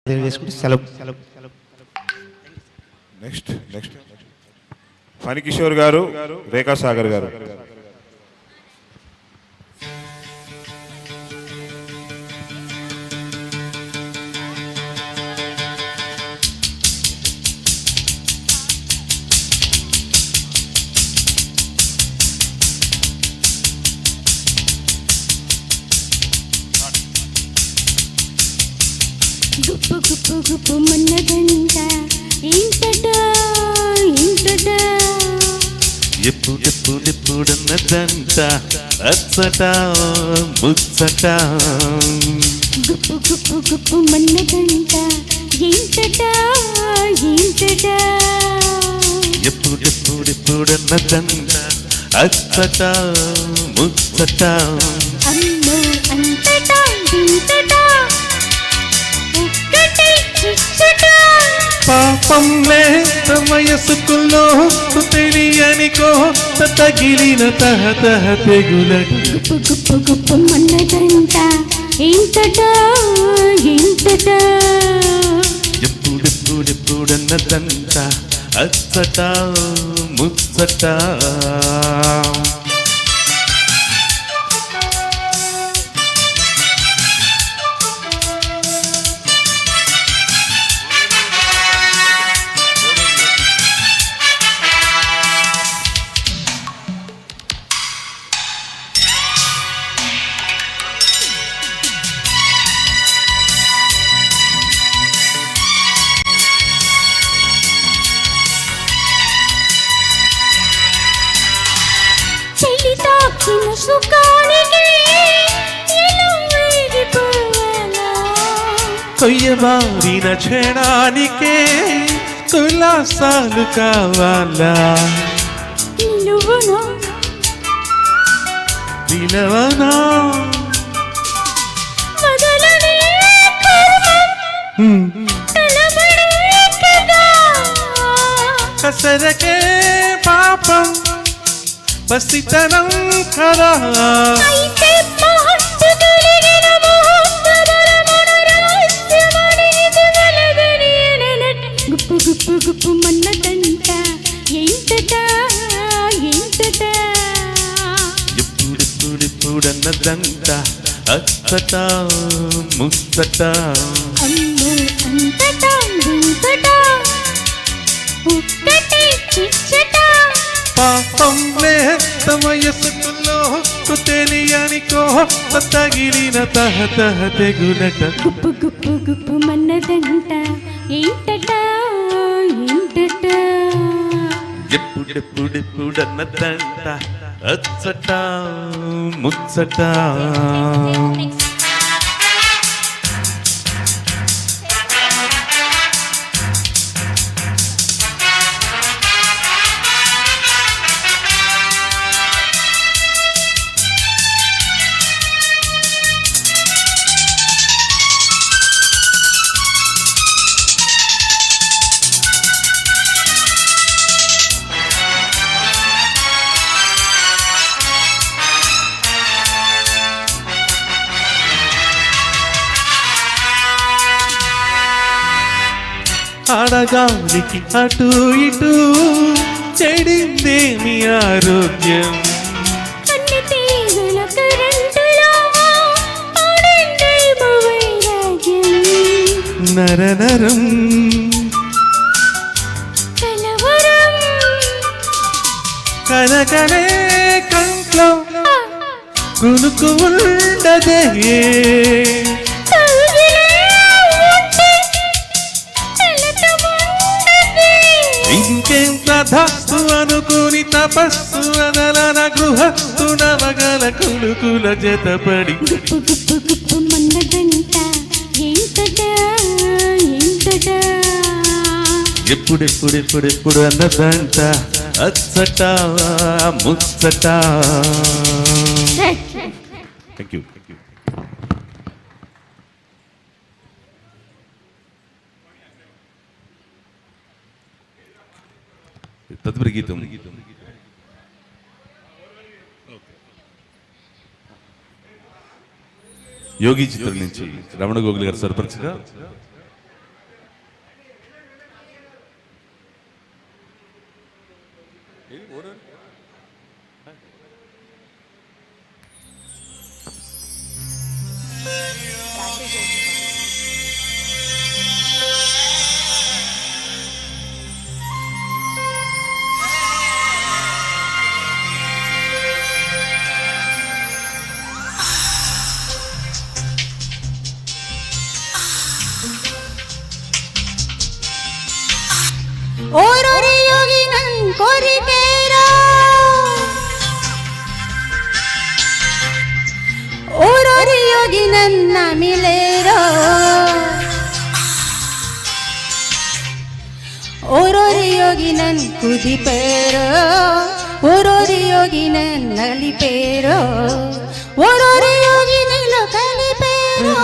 తెలియజేసుకుంటే సెలవు. నెక్స్ట్ ఫణి కిషోర్ గారు, రేఖా సాగర్ గారు. గుప్పు గుప్పు గుప్పు మన్నదంట ఇంతటా ఇంతటా ఎప్పుడన్నదంట అచ్చట ముచ్చట. గుప్పు గుప్పు గుప్పు మన్నదంట ఇంతటా ఇంతటా ఎప్పుడన్నదంట అచ్చట ముచ్చట. అమ్మో అంతటా ఇంతటా ఒక్కటే చిచ్చటా. పాపం లేత వయసుకుల్లో తెలియనికో తగిలిన తహతహ తెగులట. గుప్పు గుప్పు గుప్పు మన్నదంట ఇంతటా ఇంతటా ఎప్పుడన్నదంట అచ్చట ముచ్చట. చెలితాకిన సుఖానికి ఎలా వేగిపోవాలా. కొయ్యబారిన క్షణానికే కులాసాలు కావాలా. నిలువునా వినవనా వదలనే కర్మం తలబడే కదా. కసరకే పాపం పసితనం కదా. అయితే మహత్తు కలిగిన మహోత్తరుల మన రహస్యమనేది వెలగని ఎననట. గుప్పు గుప్పు గుప్పు మన్నదంట ఎంతటా ఎంతటా ఎప్పుడన్నదంట అచ్చట ముచ్చట. అమ్మో అంతటా ఇంతటా ఒక్కటే చిచ్చటా. పాపం లేత వయసుకుల్లో తెలియనికో తగిలిన తహతహ తెగులట. గుప్పు గుప్పు గుప్పు మన్నదంట ఏంటటా ఏంటటా. ఎప్పుడన్నదంట అచ్చట ముచ్చట. అడగాలికి అటు ఇటు చెడిందేమి ఆరోగ్యం. అన్ని తీగల కరెంటులో ఆడిందేమో వైరాగ్యం. నరనరం కలవరం కనకనే కంట్లో కునుకు ఉండదే. ఇంకేం తథాస్తు అనుకుని తపస్సు అదలన గృహస్థు నవగల కులుకుల జతపడి. గుప్పు గుప్పు గుప్పు మన్నదంట ఎంతటా ఎంతటా ఎప్పుడెప్పుడు అన్నదంట అచ్చట ముచ్చట. Thank you. తదుపరి గీతం యోగి చిత్రం నుంచి రమణ గోగుల్ గారు సర్పంచ్గా ಓರೋರಿ ಯೋಗಿ ನನ್ ಕೋರಿಕೆರೋ ಓರೋರಿ ಯೋಗಿ ನನ್ನ ಮಿಲೇರೋ ಓರೋರಿ ಯೋಗಿ ನನ್ ಕುದಿಪೇರೋ ಓರೋರಿ ಯೋಗಿ ನನ್ ನಲಿಪೇರೋ ಓರೋರಿ ಯೋಗಿ ನಿಲು ಕಲಿಪೇರೋ